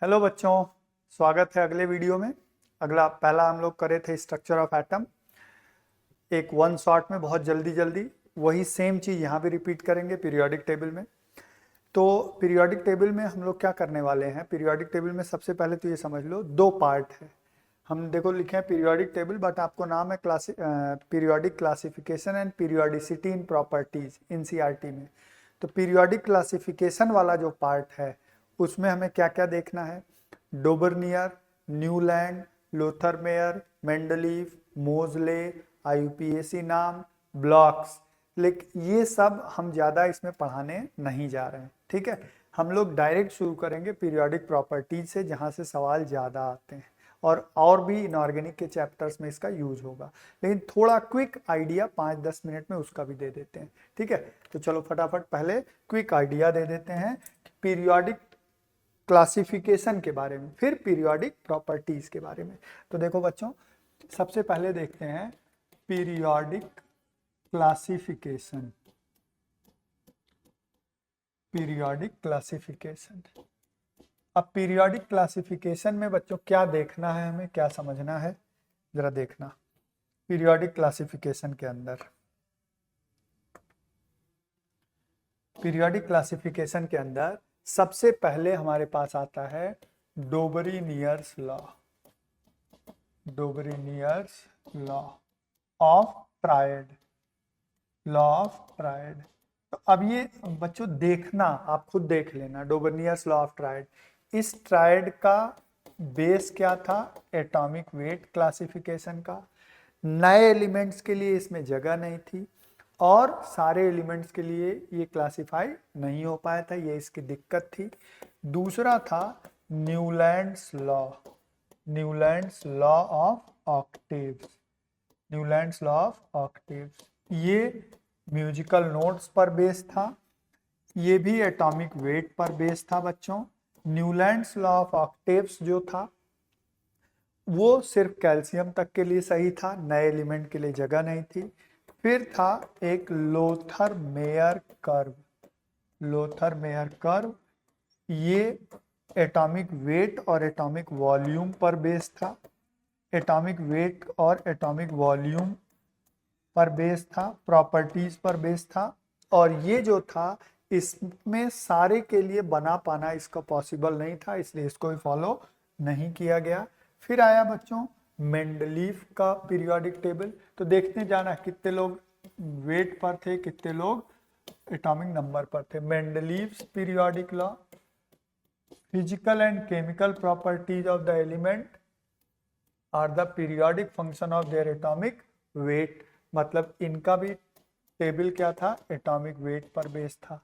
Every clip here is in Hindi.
हेलो बच्चों, स्वागत है अगले वीडियो में। पहला हम लोग करे थे स्ट्रक्चर ऑफ एटम, एक वन शॉट में बहुत जल्दी जल्दी। वही सेम चीज़ यहाँ भी रिपीट करेंगे पीरियोडिक टेबल में। तो पीरियोडिक टेबल में हम लोग क्या करने वाले हैं, पीरियोडिक टेबल में सबसे पहले तो ये समझ लो दो पार्ट है। हम देखो लिखे हैं पीरियोडिक टेबल, बट आपको नाम है periodic classification and periodicity in properties NCERT में। तो पीरियोडिक क्लासिफिकेशन वाला जो पार्ट है उसमें हमें क्या क्या देखना है, डोबरनियर, न्यूलैंड, लोथरमेयर, मेंडलीव, मोजले, आईयूपीएसी नाम, ब्लॉक्स। लेकिन ये सब हम ज़्यादा इसमें पढ़ाने नहीं जा रहे हैं, ठीक है। हम लोग डायरेक्ट शुरू करेंगे पीरियोडिक प्रॉपर्टीज से, जहाँ से सवाल ज़्यादा आते हैं, और भी इनऑर्गेनिक के चैप्टर्स में इसका यूज होगा। लेकिन थोड़ा क्विक आइडिया 5-10 मिनट में उसका भी दे देते हैं, ठीक है। तो चलो फटाफट पहले क्विक आइडिया दे देते हैं पीरियोडिक क्लासिफिकेशन के बारे में, फिर पीरियोडिक प्रॉपर्टीज के बारे में। तो देखो बच्चों, सबसे पहले देखते हैं पीरियोडिक क्लासिफिकेशन। पीरियोडिक क्लासिफिकेशन, अब पीरियोडिक क्लासिफिकेशन में बच्चों क्या देखना है, हमें क्या समझना है, जरा देखना। पीरियोडिक क्लासिफिकेशन के अंदर, पीरियोडिक क्लासिफिकेशन के अंदर सबसे पहले हमारे पास आता है Dobereiner's law. Dobereiner's law of triad, law of triad. तो अब ये बच्चों देखना, आप खुद देख लेना, डोबरनियर्स लॉ ऑफ ट्रायड। इस ट्रायड का बेस क्या था, एटॉमिक वेट क्लासिफिकेशन का। नए एलिमेंट्स के लिए इसमें जगह नहीं थी, और सारे एलिमेंट्स के लिए ये क्लासिफाई नहीं हो पाया था, ये इसकी दिक्कत थी। दूसरा था Newlands law, Newlands law of octaves, Newlands law of octaves. ये म्यूजिकल नोट्स पर बेस था, ये भी एटॉमिक वेट पर बेस था बच्चों। न्यूलैंड्स लॉ ऑफ ऑक्टेव्स जो था वो सिर्फ कैल्शियम तक के लिए सही था, नए एलिमेंट के लिए जगह नहीं थी। फिर था एक Lothar Meyer curve, Lothar Meyer curve. ये एटॉमिक वेट और एटॉमिक वॉल्यूम पर बेस था, एटॉमिक वेट और एटॉमिक वॉल्यूम पर बेस था, प्रॉपर्टीज पर बेस था। और ये जो था इसमें सारे के लिए बना पाना इसका पॉसिबल नहीं था, इसलिए इसको भी फॉलो नहीं किया गया। फिर आया बच्चों मेंडलीव का पीरियोडिक टेबल। तो देखते जाना कितने लोग वेट पर थे, कितने लोग एटॉमिक नंबर पर थे। Mendeleev's periodic law, physical and chemical properties of the element are the periodic function of their atomic weight. मतलब इनका भी टेबल क्या था, एटॉमिक वेट पर बेस था।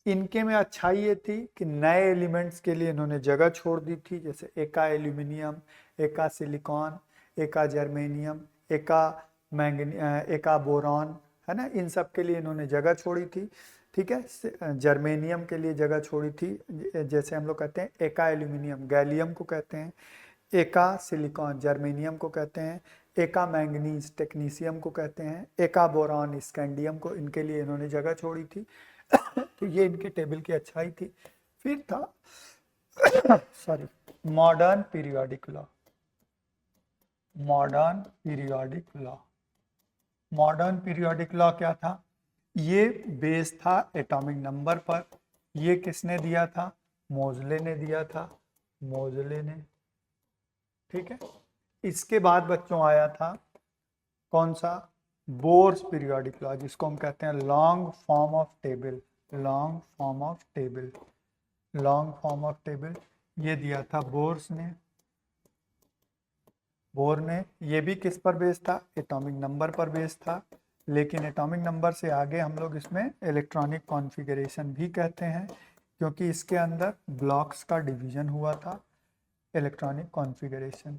इनके में अच्छाई ये थी कि नए एलिमेंट्स के लिए इन्होंने जगह छोड़ दी थी, जैसे एका एल्यूमिनियम, एका सिलिकॉन, एका जर्मेनियम, एका एका बोरॉन, है ना। इन सब के लिए इन्होंने जगह छोड़ी थी, ठीक है। जर्मेनियम के लिए जगह छोड़ी थी, जैसे हम लोग कहते हैं एका एल्यूमिनियम गैलियम को कहते हैं, एका सिलिकॉन जर्मेनियम को कहते हैं, एका मैंगनीज टेक्नीशियम को कहते हैं, एका बोरॉन स्कैंडियम को, इनके लिए इन्होंने जगह छोड़ी थी। तो ये इनके टेबल की अच्छाई थी। फिर था sorry modern periodic law, modern periodic law. Modern periodic law क्या था, ये बेस था एटॉमिक नंबर पर। ये किसने दिया था, मोजले ने दिया था, मोजले ने, ठीक है। इसके बाद बच्चों आया था कौन सा, बोर्स पीरियोडिक लॉ, जिसको हम कहते हैं long form of table, long form of table, long form of table. ये दिया था बोर्स ने, बोर ने। ये भी किस पर बेस था, एटॉमिक नंबर पर बेस था। लेकिन एटॉमिक नंबर से आगे हम लोग इसमें इलेक्ट्रॉनिक कॉन्फ़िगरेशन भी कहते हैं, क्योंकि इसके अंदर ब्लॉक्स का डिवीजन हुआ था, इलेक्ट्रॉनिक कॉन्फ़िगरेशन,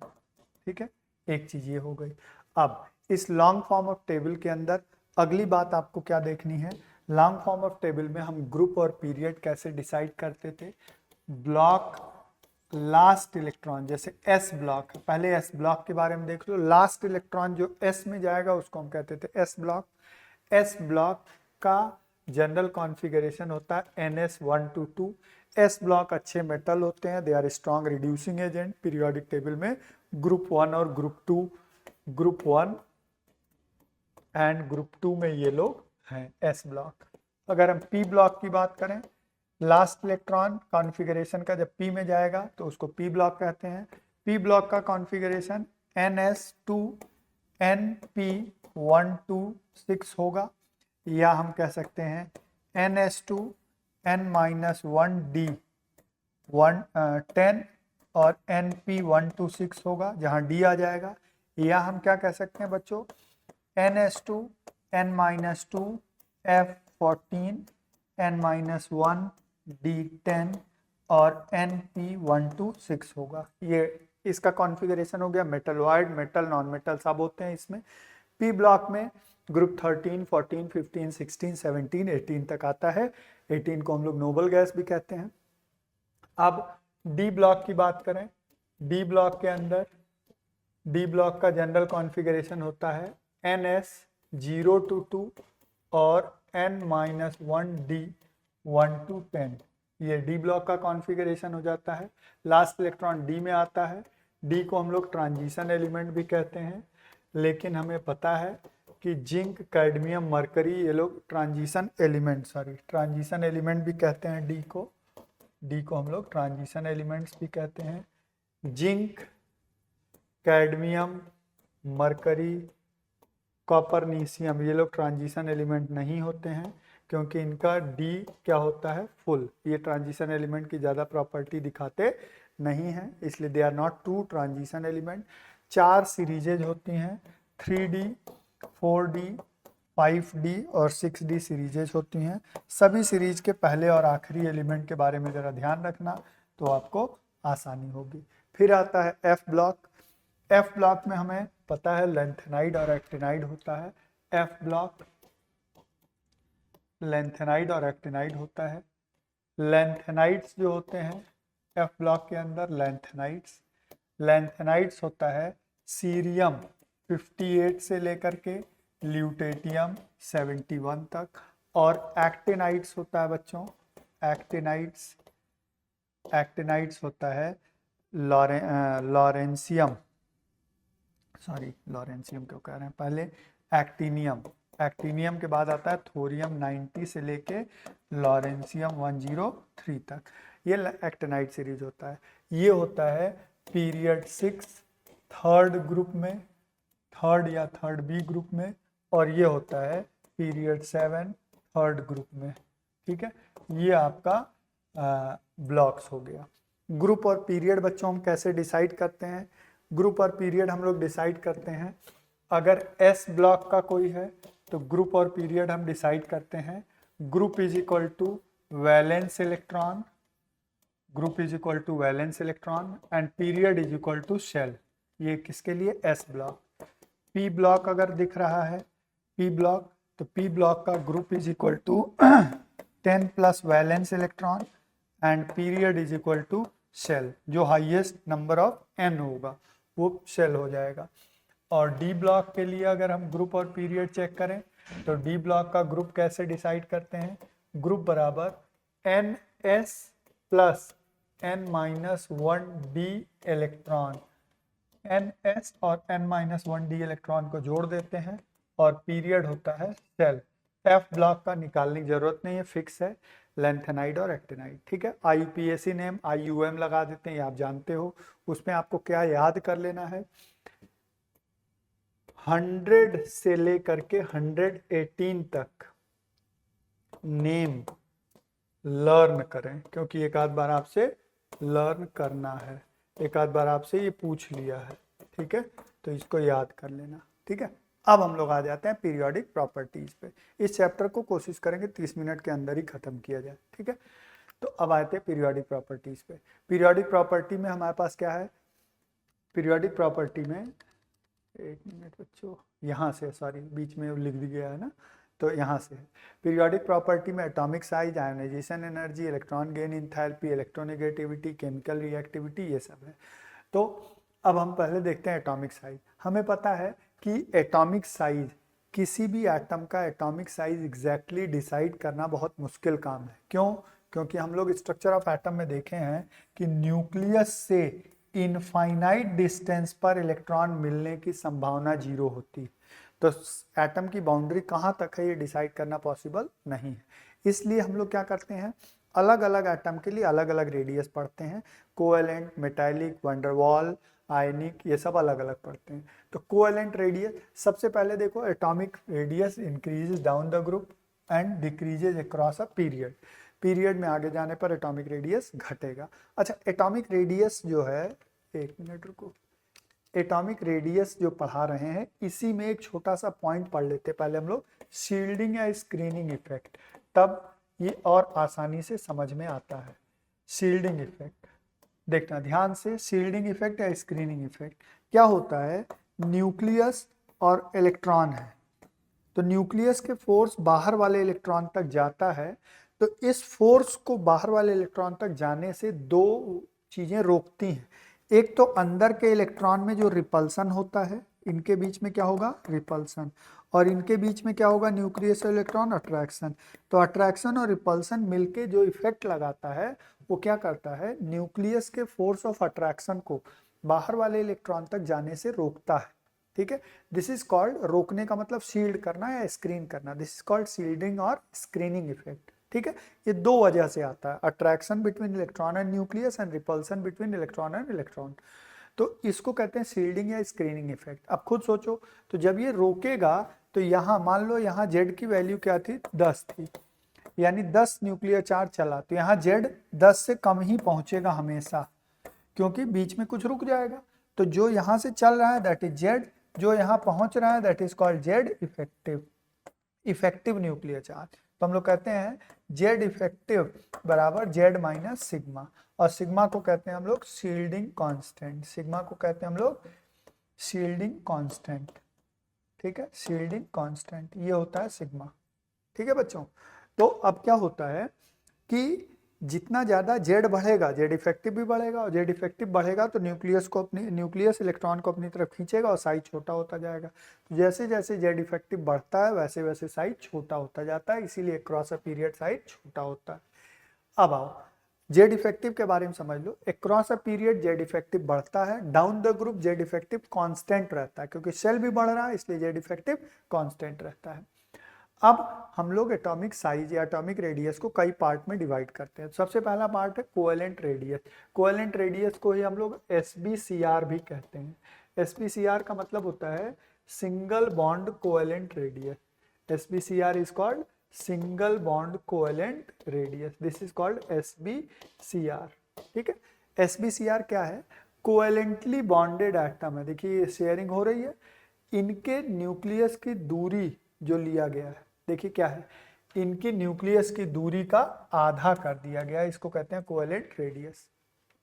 ठीक है। एक चीज ये हो गई। अब इस लॉन्ग फॉर्म ऑफ टेबल के अंदर अगली बात आपको क्या देखनी है, लॉन्ग फॉर्म ऑफ टेबल में हम ग्रुप और पीरियड कैसे डिसाइड करते थे। ब्लॉक लास्ट इलेक्ट्रॉन, जैसे एस ब्लॉक, पहले एस ब्लॉक के बारे में देख लो। लास्ट इलेक्ट्रॉन जो एस में जाएगा उसको हम कहते थे एस ब्लॉक। एस ब्लॉक का जनरल कॉन्फ़िगरेशन होता है NS1 to 2। एस ब्लॉक अच्छे मेटल होते हैं, they are strong reducing agent. Periodic table में ग्रुप 1 और ग्रुप 1 एंड ग्रुप 2 में ये लोग हैं एस ब्लॉक। अगर हम पी ब्लॉक की बात करें, लास्ट इलेक्ट्रॉन कॉन्फ़िगरेशन का जब पी में जाएगा तो उसको पी ब्लॉक कहते हैं। पी ब्लॉक का कॉन्फ़िगरेशन NS2 NP126 होगा, या हम कह सकते हैं NS2 N-1D 10 और NP126 होगा, जहां D आ जाएगा। या हम क्या कह सकते हैं बच्चों, NS2 N-2 F14 N-1 D10 और NP126 होगा। ये इसका कॉन्फ़िगरेशन हो गया। मेटलॉइड, मेटल, नॉन मेटल सब होते हैं इसमें। पी ब्लॉक में ग्रुप 13, 14, 15, 16, 17, 18 तक आता है। 18 को हम लोग नोबल गैस भी कहते हैं। अब डी ब्लॉक की बात करें, डी ब्लॉक के अंदर डी ब्लॉक का जनरल कॉन्फ़िगरेशन होता है NS0 to 2 और N-1D 1 to 10। ये डी ब्लॉक का कॉन्फ़िगरेशन हो जाता है। लास्ट इलेक्ट्रॉन डी में आता है। डी को हम लोग ट्रांजिशन एलिमेंट भी कहते हैं, लेकिन हमें पता है कि जिंक, कैडमियम, मरकरी ये लोग ट्रांजिशन एलिमेंट भी कहते हैं। डी को हम लोग ट्रांजिशन एलिमेंट्स भी कहते हैं। जिंक, कैडमियम, मरकरी, कॉपरनीशियम ये लोग ट्रांजिशन एलिमेंट नहीं होते हैं, क्योंकि इनका डी क्या होता है, फुल। ये ट्रांजिशन एलिमेंट की ज़्यादा प्रॉपर्टी दिखाते नहीं हैं, इसलिए they are not true transition element. 4 series होती हैं, 3D, 4D, 5D और 6D सीरीजेज होती हैं। सभी सीरीज के पहले और आखिरी एलिमेंट के बारे में ज़रा ध्यान रखना, तो आपको आसानी होगी। फिर आता है एफ ब्लॉक। एफ ब्लॉक में हमें पता है लेंथेनाइड और एक्टिनाइड होता है। एफ ब्लॉक लेंथेनाइड और एक्टिनाइड होता है। लेंथेनाइड्स जो होते हैं एफ ब्लॉक के अंदर, लेंथेनाइड्स होता है सीरियम 58 से लेकर के ल्यूटेटियम 71 तक। और एक्टिनाइड्स होता है बच्चों, एक्टिनाइड्स होता है लॉरेंशियम क्यों कह रहे हैं, पहले एक्टिनियम के बाद आता है थोरियम 90 से लेके लॉरेंशियम 103 तक। ये एक्टिनाइड सीरीज होता है। ये होता है पीरियड 6 थर्ड ग्रुप में, थर्ड या थर्ड बी ग्रुप में, और ये होता है पीरियड 7 थर्ड ग्रुप में। ठीक है, ये आपका ब्लॉक्स हो गया। ग्रुप और पीरियड बच्चों हम कैसे डिसाइड करते हैं? ग्रुप और पीरियड हम लोग डिसाइड करते हैं, अगर एस ब्लॉक का कोई है तो ग्रुप और पीरियड हम डिसाइड करते हैं। Group is equal to valence electron, and period is equal to shell. ये किसके लिए? S block. पी ब्लॉक अगर दिख रहा है तो पी ब्लॉक का group is equal to 10 plus valence electron and period is equal to shell. जो हाईएस्ट नंबर ऑफ n होगा वो शेल हो जाएगा। और डी ब्लॉक के लिए अगर हम ग्रुप और पीरियड चेक करें तो डी ब्लॉक का ग्रुप कैसे डिसाइड करते हैं? ग्रुप बराबर NS plus N-1D electron, NS और N-1D इलेक्ट्रॉन को जोड़ देते हैं, और पीरियड होता है शेल। एफ ब्लॉक का निकालने की जरूरत नहीं है, फिक्स है, लेंथेनाइड और एक्टिनाइड। ठीक है, IUPAC नेम IUM लगा देते हैं, ये आप जानते हो। उसमें आपको क्या याद कर लेना है, 100 से लेकर के 118 तक नेम लर्न करें, क्योंकि एक आध बार आपसे लर्न करना है, एक आध बार आपसे ये पूछ लिया है। ठीक है, तो इसको याद कर लेना। ठीक है, अब हम लोग आ जाते हैं पीरियोडिक प्रॉपर्टीज पे। इस चैप्टर को कोशिश करेंगे 30 मिनट के अंदर ही खत्म किया जाए। ठीक है, तो अब आते हैं पीरियोडिक प्रॉपर्टीज पे। पीरियोडिक प्रॉपर्टी में हमारे पास क्या है? पीरियोडिक प्रॉपर्टी में, एक मिनट बच्चों, यहाँ से, सॉरी बीच में लिख दी गया है ना, तो यहाँ से पीरियोडिक प्रॉपर्टी में atomic size, ionisation energy, electron gain enthalpy, electronegativity, chemical reactivity, ये सब है। तो अब हम पहले देखते हैं एटॉमिक साइज। हमें पता है कि एटॉमिक साइज, किसी भी एटम का एटॉमिक साइज एग्जैक्टली डिसाइड करना बहुत मुश्किल काम है। क्यों? क्योंकि हम लोग स्ट्रक्चर ऑफ एटम में देखे हैं कि न्यूक्लियस से इनफाइनाइट डिस्टेंस पर इलेक्ट्रॉन मिलने की संभावना 0 होती है। तो एटम की बाउंड्री कहाँ तक है ये डिसाइड करना पॉसिबल नहीं है। इसलिए हम लोग क्या करते हैं, अलग अलग एटम के लिए अलग अलग रेडियस पढ़ते हैं। कोवेलेंट, मेटालिक, वंडरवॉल, आयनिक, ये सब अलग अलग पढ़ते हैं। तो कोवेलेंट रेडियस, सबसे पहले देखो atomic radius increases down the group and decreases across a period. Period में आगे जाने पर एटॉमिक रेडियस घटेगा। अच्छा, एटॉमिक रेडियस जो है, एक मिनट रुको, एटॉमिक रेडियस जो पढ़ा रहे हैं इसी में एक छोटा सा पॉइंट पढ़ लेते हैं पहले हम लोग, शील्डिंग या स्क्रीनिंग इफेक्ट, तब ये और आसानी से समझ में आता है। शील्डिंग इफेक्ट देखना ध्यान से, शील्डिंग इफेक्ट या स्क्रीनिंग इफेक्ट क्या होता है, न्यूक्लियस और इलेक्ट्रॉन है, तो न्यूक्लियस के फोर्स बाहर वाले इलेक्ट्रॉन तक जाता है, तो इस फोर्स को बाहर वाले इलेक्ट्रॉन तक जाने से दो चीजें रोकती हैं। एक तो अंदर के इलेक्ट्रॉन में जो रिपल्सन होता है, इनके बीच में क्या होगा, रिपल्सन, और इनके बीच में क्या होगा, न्यूक्लियस और इलेक्ट्रॉन अट्रैक्शन। तो अट्रैक्शन और रिपल्सन मिलके जो इफेक्ट लगाता है वो क्या करता है, न्यूक्लियस के फोर्स ऑफ अट्रैक्शन को बाहर वाले इलेक्ट्रॉन तक जाने से रोकता है। ठीक है, दिस इज कॉल्ड, रोकने का मतलब शील्ड करना या स्क्रीन करना, दिस इज कॉल्ड शील्डिंग और स्क्रीनिंग इफेक्ट। ठीक है, ये दो वजह से आता है, attraction between electron and nucleus and repulsion between electron and electron. तो इसको कहते हैं शील्डिंग या स्क्रीनिंग इफेक्ट। अब खुद सोचो, तो जब ये रोकेगा तो यहाँ मान लो यहाँ जेड की वैल्यू क्या थी, 10 थी, यानी 10 न्यूक्लियर चार्ज चला, तो यहाँ जेड 10 से कम ही पहुंचेगा हमेशा, क्योंकि बीच में कुछ रुक जाएगा। तो जो यहाँ से चल रहा है दैट इज जेड, जो यहाँ पहुंच रहा है that is called Z effective, effective nuclear charge. तो हम लोग कहते हैं जेड इफेक्टिव बराबर जेड माइनस सिग्मा, और सिग्मा को कहते हैं हम लोग शील्डिंग कांस्टेंट, सिग्मा को कहते हैं हम लोग शील्डिंग कांस्टेंट। ठीक है, शील्डिंग कांस्टेंट ये होता है सिग्मा। ठीक है बच्चों, तो अब क्या होता है कि जितना ज्यादा जेड बढ़ेगा, जेड इफेक्टिव भी बढ़ेगा, और जेड इफेक्टिव बढ़ेगा तो न्यूक्लियस इलेक्ट्रॉन को अपनी तरफ खींचेगा और साइज छोटा होता जाएगा। तो जैसे जैसे जेड इफेक्टिव बढ़ता है वैसे वैसे साइज छोटा होता जाता है, इसीलिए क्रॉस अ पीरियड साइज छोटा होता है। अब आओ जेड इफेक्टिव के बारे में समझ लो। Across a period Z effective बढ़ता है, down the group Z effective constant रहता है, क्योंकि सेल भी बढ़ रहा है इसलिए जेड इफेक्टिव कांस्टेंट रहता है। अब हम लोग एटॉमिक साइज या एटॉमिक रेडियस को कई पार्ट में डिवाइड करते हैं। सबसे पहला पार्ट है कोवेलेंट रेडियस। कोवेलेंट रेडियस को ही हम लोग SBCR भी कहते हैं। SBCR का मतलब होता है single bond covalent radius. SBCR is called single bond covalent radius, this is called SBCR। ठीक है, SBCR क्या है, कोवेलेंटली बॉन्डेड एटम है। देखिए शेयरिंग हो रही है, इनके न्यूक्लियस की दूरी जो लिया गया है, देखिए क्या है, इनकी न्यूक्लियस की दूरी का आधा कर दिया गया है, इसको कहते हैं कोवेलेंट रेडियस।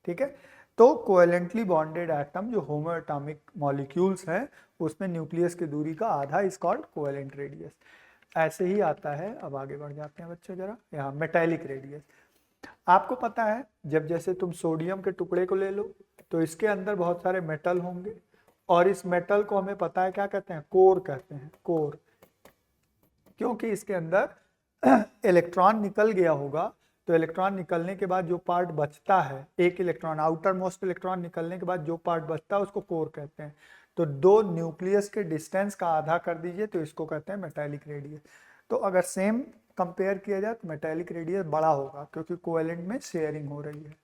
ठीक है, तो कोवेलेंटली बॉन्डेड एटम जो होमो एटॉमिक मॉलिक्यूल्स हैं उसमें न्यूक्लियस की दूरी का आधा इज कॉल्ड कोवेलेंट रेडियस। ऐसे ही आता है, अब आगे बढ़ जाते हैं बच्चों जरा, यहाँ मेटालिक रेडियस। आपको पता है जब जैसे तुम सोडियम के टुकड़े को ले लो तो इसके अंदर बहुत सारे मेटल होंगे, और इस मेटल को हमें पता है क्या कहते हैं, कोर कहते हैं, कोर, क्योंकि इसके अंदर इलेक्ट्रॉन निकल गया होगा, तो इलेक्ट्रॉन निकलने के बाद जो पार्ट बचता है, एक इलेक्ट्रॉन, आउटर मोस्ट इलेक्ट्रॉन निकलने के बाद जो पार्ट बचता है उसको कोर कहते हैं। तो दो न्यूक्लियस के डिस्टेंस का आधा कर दीजिए तो इसको कहते हैं मेटालिक रेडियस। तो अगर सेम कंपेयर किया जाए तो मेटालिक रेडियस बड़ा होगा, क्योंकि कोवेलेंट में शेयरिंग हो रही है।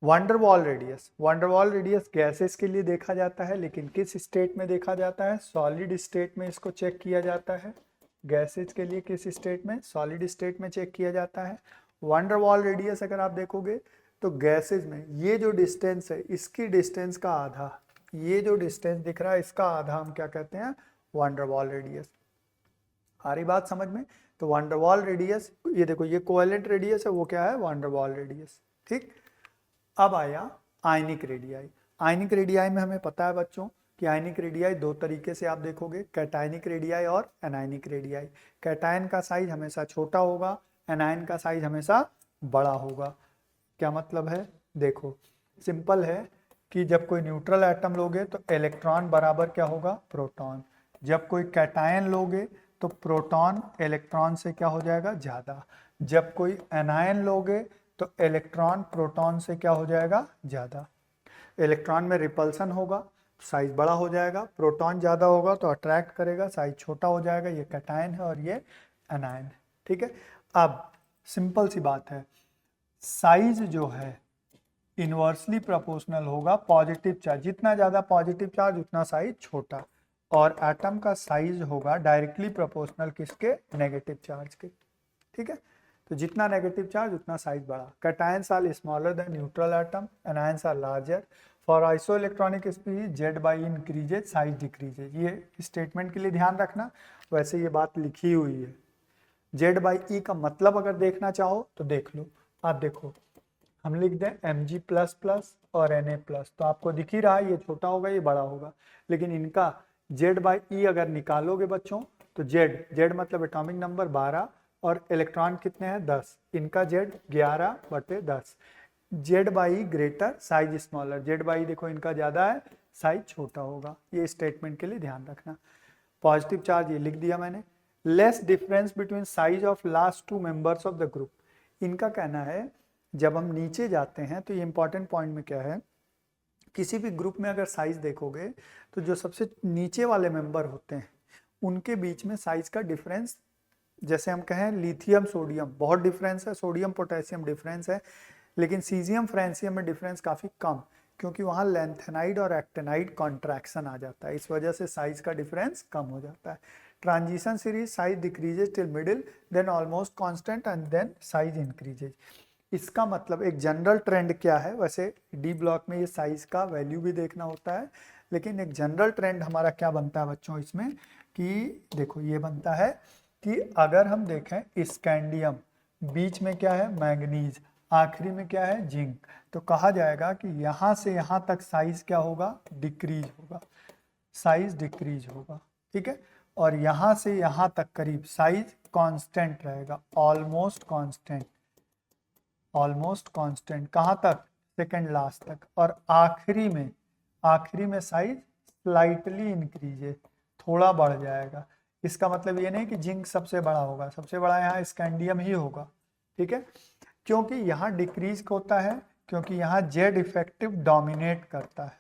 Van der Waals radius, van der Waals radius gases के लिए देखा जाता है, लेकिन किस स्टेट में देखा जाता है, सॉलिड स्टेट में इसको चेक किया जाता है। गैसेज के लिए किस स्टेट में, सॉलिड स्टेट में चेक किया जाता है। वंडरवॉल रेडियस अगर आप देखोगे तो गैसेज में ये जो डिस्टेंस है इसकी डिस्टेंस का आधा, ये जो डिस्टेंस दिख रहा है इसका आधा हम क्या कहते हैं, वंडरवॉल रेडियस। आ रही बात समझ में? तो वंडरवॉल रेडियस, ये देखो ये कोवेलेंट रेडियस है, वो क्या है, वंडरवॉल रेडियस। ठीक, अब आया आयनिक रेडियाई। आयनिक रेडियाई में हमें पता है बच्चों कि आयनिक रेडियाई दो तरीके से आप देखोगे, कैटायनिक रेडियाई और एनायनिक रेडियाई। कैटायन का साइज हमेशा छोटा होगा, एनायन का साइज हमेशा बड़ा होगा। क्या मतलब है, देखो सिंपल है कि जब कोई न्यूट्रल एटम लोगे तो इलेक्ट्रॉन बराबर क्या होगा, प्रोटॉन। जब कोई कैटायन लोगे तो प्रोटॉन इलेक्ट्रॉन से क्या हो जाएगा, ज़्यादा। जब कोई एनायन लोगे तो इलेक्ट्रॉन प्रोटॉन से क्या हो जाएगा, ज़्यादा। इलेक्ट्रॉन में रिपल्सन होगा, साइज बड़ा हो जाएगा, प्रोटॉन ज़्यादा होगा तो अट्रैक्ट करेगा, साइज छोटा हो जाएगा। ये कैटायन है और ये एनायन है, ठीक है। अब सिंपल सी बात है, साइज जो है इनवर्सली प्रोपोर्शनल होगा पॉजिटिव चार्ज, जितना ज़्यादा पॉजिटिव चार्ज उतना साइज छोटा, और एटम का साइज होगा डायरेक्टली प्रोपोर्शनल किसके, नेगेटिव चार्ज के, ठीक है। तो जितना नेगेटिव चार्ज उतना साइज बड़ा। Cations are smaller than neutral atom, anions are larger. For isoelectronic species Z by increases size decreases. ये स्टेटमेंट के लिए ध्यान रखना, वैसे ये बात लिखी हुई है। जेड बाई ई का मतलब अगर देखना चाहो तो देख लो, आप देखो हम लिख दें Mg प्लस प्लस और Na प्लस, तो आपको दिख ही रहा है ये छोटा होगा ये बड़ा होगा, लेकिन इनका Z बाई ई अगर निकालोगे बच्चों तो Z मतलब एटॉमिक नंबर 12 और इलेक्ट्रॉन कितने हैं 10, इनका Z 11/10। Z by greater size smaller, Z by देखो इनका ज़्यादा है साइज छोटा होगा। ये स्टेटमेंट के लिए ध्यान रखना। पॉजिटिव चार्ज ये लिख दिया मैंने। Less difference between size of last 2 members of the group. इनका कहना है जब हम नीचे जाते हैं तो ये इंपॉर्टेंट पॉइंट में क्या है, किसी भी ग्रुप में अगर साइज देखोगे तो जो सबसे नीचे वाले मेंबर होते हैं उनके बीच में साइज का डिफरेंस, जैसे हम कहें लिथियम सोडियम बहुत डिफरेंस है, सोडियम पोटेशियम डिफरेंस है, लेकिन सीजियम फ्रांसियम में डिफरेंस काफ़ी कम, क्योंकि वहाँ लैंथेनाइड और एक्टेनाइड कॉन्ट्रैक्शन आ जाता है, इस वजह से साइज का डिफरेंस कम हो जाता है। Transition series size decreases till middle, then almost constant and then size increases. इसका मतलब एक जनरल ट्रेंड क्या है, वैसे डी ब्लॉक में ये साइज का वैल्यू भी देखना होता है, लेकिन एक जनरल ट्रेंड हमारा क्या बनता है बच्चों इसमें कि देखो ये बनता है कि अगर हम देखें स्कैंडियम, बीच में क्या है मैंगनीज, आखिरी में क्या है जिंक, तो कहा जाएगा कि यहाँ से यहाँ तक साइज क्या होगा, डिक्रीज होगा, साइज डिक्रीज होगा, ठीक है। और यहाँ से यहाँ तक करीब साइज कांस्टेंट रहेगा, ऑलमोस्ट कांस्टेंट, ऑलमोस्ट कांस्टेंट कहाँ तक, सेकंड लास्ट तक। और आखिरी में साइज स्लाइटली इंक्रीज है, थोड़ा बढ़ जाएगा। इसका मतलब ये नहीं कि जिंक सबसे बड़ा होगा, सबसे बड़ा यहाँ स्कैंडियम ही होगा, ठीक है। क्योंकि यहाँ डिक्रीज होता है, क्योंकि यहाँ जेड इफेक्टिव डोमिनेट करता है,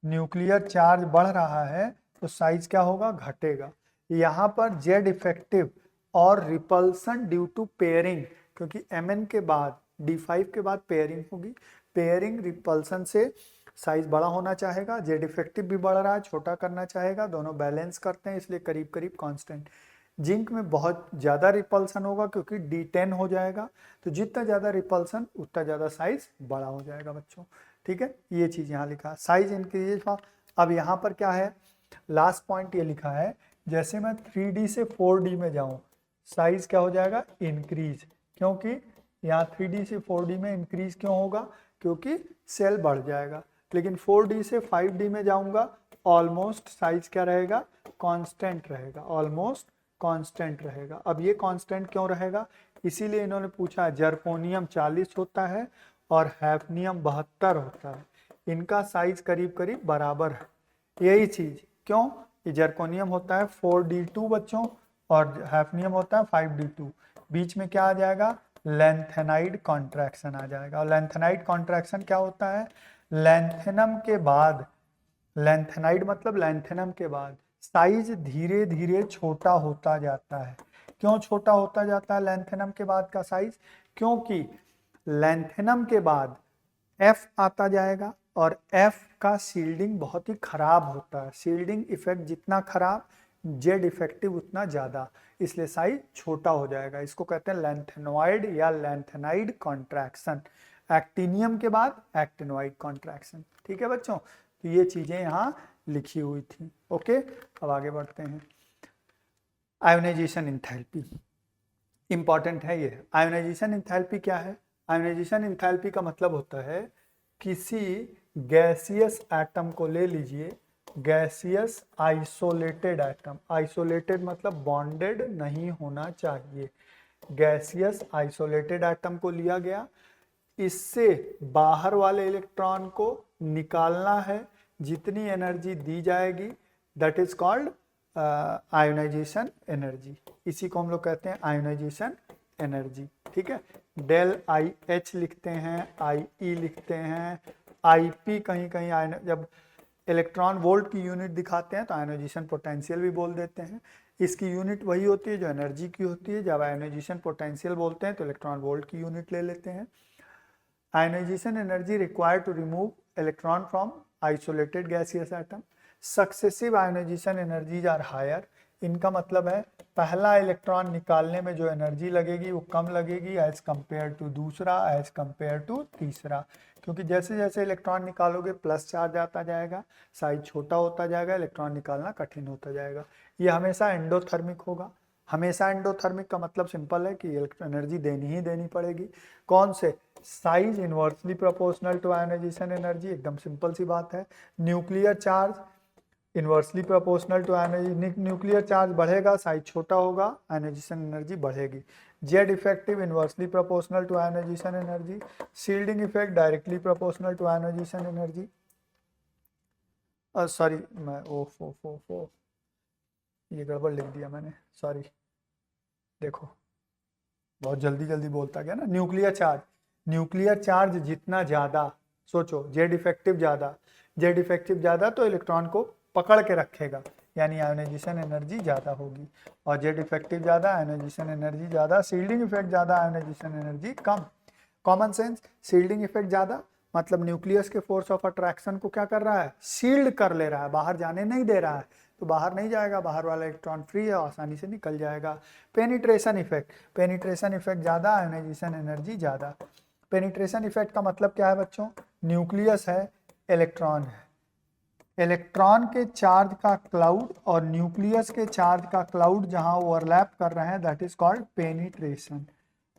न्यूक्लियर चार्ज बढ़ रहा है तो साइज क्या होगा, घटेगा। यहाँ पर जेड इफेक्टिव और रिपल्सन ड्यू टू पेयरिंग, क्योंकि Mn के बाद D5 के बाद पेयरिंग होगी, पेयरिंग रिपल्सन से साइज बड़ा होना चाहेगा, जेड इफेक्टिव भी बढ़ रहा है छोटा करना चाहेगा, दोनों बैलेंस करते हैं इसलिए करीब करीब कांस्टेंट। जिंक में बहुत ज़्यादा रिपल्सन होगा क्योंकि D10 हो जाएगा, तो जितना ज़्यादा रिपल्सन उतना ज़्यादा साइज बड़ा हो जाएगा बच्चों, ठीक है। ये चीज़ यहाँ लिखा साइज इंक्रीज। अब यहाँ पर क्या है, लास्ट पॉइंट ये लिखा है, जैसे मैं 3D से 4D में जाऊँ साइज क्या हो जाएगा, इंक्रीज, क्योंकि यहाँ 3D से 4D में इंक्रीज क्यों होगा, क्योंकि सेल बढ़ जाएगा। लेकिन 4D से 5D में जाऊंगा ऑलमोस्ट साइज क्या रहेगा, कांस्टेंट रहेगा, ऑलमोस्ट कांस्टेंट रहेगा। अब ये कांस्टेंट क्यों रहेगा, इसीलिए इन्होंने पूछा, जर्कोनियम 40 होता है और हैफनियम 72 होता है, इनका साइज करीब करीब बराबर है। यही चीज क्यों, ये जर्कोनियम होता है 4D2 बच्चों और हैफनियम होता है 5D2, बीच में क्या आ जाएगा, लैंथेनाइड कॉन्ट्रैक्शन आ जाएगा। और लैंथेनाइड कॉन्ट्रैक्शन क्या होता है, लैंथेनम के बाद, लैंथेनाइड मतलब लैंथेनम के बाद साइज धीरे धीरे छोटा होता जाता है। क्यों छोटा होता जाता है लैंथेनम के बाद का साइज, क्योंकि लैंथेनम के बाद F आता जाएगा और F का शील्डिंग बहुत ही खराब होता है, शील्डिंग इफेक्ट जितना खराब जेड इफेक्टिव उतना ज़्यादा, इसलिए साइज छोटा हो जाएगा। इसको कहते हैं लैंथेनॉइड या लैंथेनाइड कॉन्ट्रैक्शन, एक्टिनियम के बाद एक्टिनॉइड कॉन्ट्रैक्शन, ठीक है बच्चों। तो ये चीज़ें यहाँ लिखी हुई थी, ओके। अब आगे बढ़ते हैं। आयोनाइजेशन एंथैल्पी इंपॉर्टेंट है ये। आयोनाइजेशन एंथैल्पी क्या है, आयोनाइजेशन एंथैल्पी का मतलब होता है किसी गैसियस एटम को ले लीजिए, गैसियस आइसोलेटेड एटम, आइसोलेटेड मतलब बॉन्डेड नहीं होना चाहिए, गैसियस आइसोलेटेड एटम को लिया गया, इससे बाहर वाले इलेक्ट्रॉन को निकालना है, जितनी एनर्जी दी जाएगी that is called ionisation energy, इसी को हम लोग कहते हैं आयोनाइजेशन एनर्जी, ठीक है। डेल आई एच लिखते हैं, आई ई लिखते हैं, आई पी कहीं कहीं जब इलेक्ट्रॉन वोल्ट की यूनिट दिखाते हैं तो आयोनाइजेशन पोटेंशियल भी बोल देते हैं। इसकी यूनिट वही होती है जो एनर्जी की होती है। जब आयोनाइजेशन पोटेंशियल बोलते हैं तो इलेक्ट्रॉन वोल्ट की यूनिट ले लेते हैं। Ionisation energy required to remove electron from isolated gaseous atom. Successive ionisation energies are higher. इनका मतलब है पहला इलेक्ट्रॉन निकालने में जो एनर्जी लगेगी वो कम लगेगी एज कंपेयर टू दूसरा, एज कंपेयर टू तीसरा, क्योंकि जैसे जैसे इलेक्ट्रॉन निकालोगे प्लस चार्ज आता जाएगा, साइज छोटा होता जाएगा, इलेक्ट्रॉन निकालना कठिन होता जाएगा। ये हमेशा एंडोथर्मिक होगा। हमेशा एंडोथर्मिक का मतलब सिंपल है कि एनर्जी देनी ही देनी पड़ेगी। कौन से? Size inversely proportional to ionisation energy, एकदम सिंपल सी बात है। Nuclear charge inversely proportional to ionisation, nuclear charge बढ़ेगा साइज छोटा होगा, आयोनाइजेशन एनर्जी बढ़ेगी। Z effective inversely proportional to ionisation energy. Shielding effect directly proportional to ionisation energy. Sorry मैं ओ ये गड़बड़ लिख दिया मैंने, सॉरी। देखो बहुत जल्दी जल्दी बोलता गया ना। न्यूक्लियर चार्ज जितना ज़्यादा, सोचो जेड इफेक्टिव ज़्यादा तो इलेक्ट्रॉन को पकड़ के रखेगा, यानी आयोनाइजेशन एनर्जी ज़्यादा होगी। और जेड इफेक्टिव ज़्यादा, आयोनाइजेशन एनर्जी ज़्यादा। शील्डिंग इफेक्ट ज़्यादा, आयोनाइजेशन एनर्जी कम। कॉमन सेंस, शील्डिंग इफेक्ट ज़्यादा मतलब न्यूक्लियस के फोर्स ऑफ अट्रैक्शन को क्या कर रहा है? शील्ड कर ले रहा है, बाहर जाने नहीं दे रहा है, तो बाहर नहीं जाएगा, बाहर वाला इलेक्ट्रॉन फ्री है, आसानी से निकल जाएगा। पेनिट्रेशन इफेक्ट ज़्यादा, आयोनाइजेशन एनर्जी ज़्यादा। पेनिट्रेशन इफेक्ट का मतलब क्या है बच्चों? न्यूक्लियस है, इलेक्ट्रॉन है, इलेक्ट्रॉन के चार्ज का क्लाउड और न्यूक्लियस के चार्ज का क्लाउड जहां ओवरलैप कर रहे हैं, दैट इज कॉल्ड पेनिट्रेशन।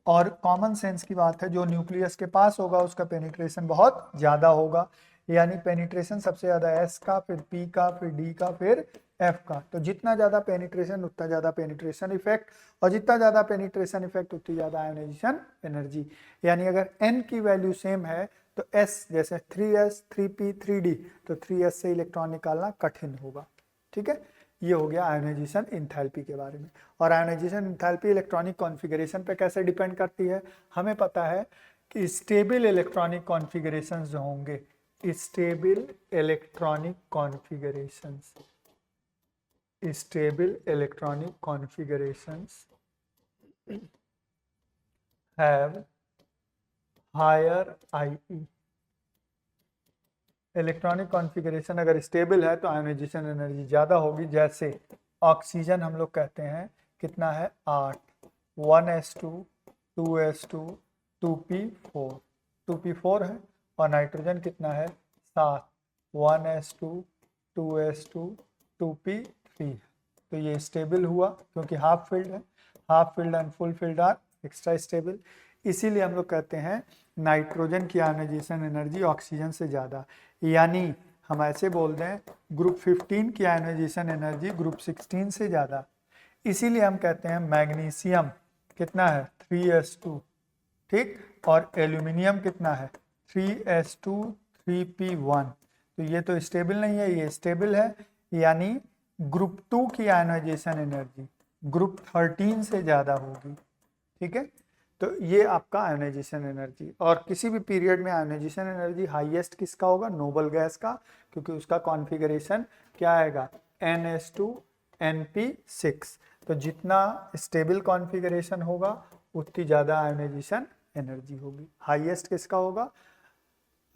और कॉमन सेंस की बात है, जो न्यूक्लियस के पास होगा उसका पेनिट्रेशन बहुत ज्यादा होगा, यानी पेनिट्रेशन सबसे ज्यादा एस का, फिर पी का, फिर डी का, फिर एफ का। तो जितना ज्यादा पेनिट्रेशन उतना ज्यादा पेनिट्रेशन इफेक्ट, और जितना ज्यादा पेनिट्रेशन इफेक्ट उतनी ज्यादा आयोनाइजेशन एनर्जी। यानी अगर एन की वैल्यू सेम है तो एस जैसे 3s 3p 3d, तो 3s से इलेक्ट्रॉन निकालना कठिन होगा। ठीक है, ये हो गया आयोनाइजेशन इंथैल्पी के बारे में। और आयोनाइजेशन इंथैल्पी इलेक्ट्रॉनिक कॉन्फ़िगरेशन पे कैसे डिपेंड करती है? हमें पता है कि स्टेबल इलेक्ट्रॉनिक कॉन्फ़िगरेशंस जो होंगे, stable electronic configurations have higher IE। Electronic configuration अगर स्टेबल है तो आयोनाइजेशन एनर्जी ज़्यादा होगी। जैसे ऑक्सीजन हम लोग कहते हैं कितना है? 8, 1s2 2s2 2p4, 2p4 है। और नाइट्रोजन कितना है? 7, 1s2 2s2 2p3 है। तो ये स्टेबल हुआ क्योंकि हाफ फिल्ड है। Half filled and full filled are extra stable. इसीलिए हम लोग कहते हैं नाइट्रोजन की आयोनाइजेशन एनर्जी ऑक्सीजन से ज़्यादा, यानी हम ऐसे बोल दें ग्रुप 15 की आयोनाइजेशन एनर्जी ग्रुप 16 से ज़्यादा। इसीलिए हम कहते हैं मैग्नीशियम कितना है? 3s2, ठीक, और एल्यूमिनियम कितना है? 3s2 3p1। तो ये तो स्टेबल नहीं है, ये स्टेबल है, यानी ग्रुप 2 की आयोनाइजेशन एनर्जी ग्रुप 13 से ज़्यादा होगी। ठीक है, तो ये आपका आयोनाइजेशन एनर्जी। और किसी भी पीरियड में आयोनाइजेशन एनर्जी हाईएस्ट किसका होगा? नोबल गैस का, क्योंकि उसका कॉन्फ़िगरेशन क्या आएगा? NH2 NP6। तो जितना स्टेबल कॉन्फ़िगरेशन होगा उतनी ज़्यादा आयोनाइजेशन एनर्जी होगी। हाईएस्ट किसका होगा?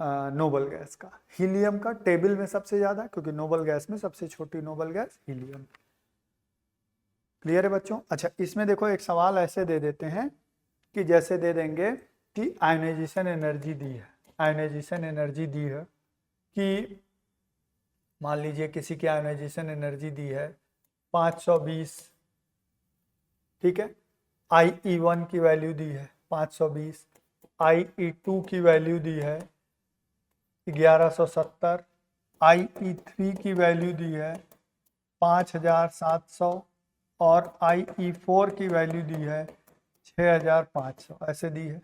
नोबल गैस का। हीलियम का टेबल में सबसे ज़्यादा, क्योंकि नोबल गैस में सबसे छोटी नोबल गैस हीलियम। क्लियर है बच्चों? अच्छा, इसमें देखो एक सवाल ऐसे दे देते हैं कि जैसे दे देंगे कि आयोनाइजेशन एनर्जी दी है कि मान लीजिए किसी की आयोनाइजेशन एनर्जी दी है 520, ठीक है, IE1 की वैल्यू दी है 520, IE2 की वैल्यू दी है 1170, IE3 की वैल्यू दी है 5700 और IE4 की वैल्यू दी है 6500, ऐसे दी है।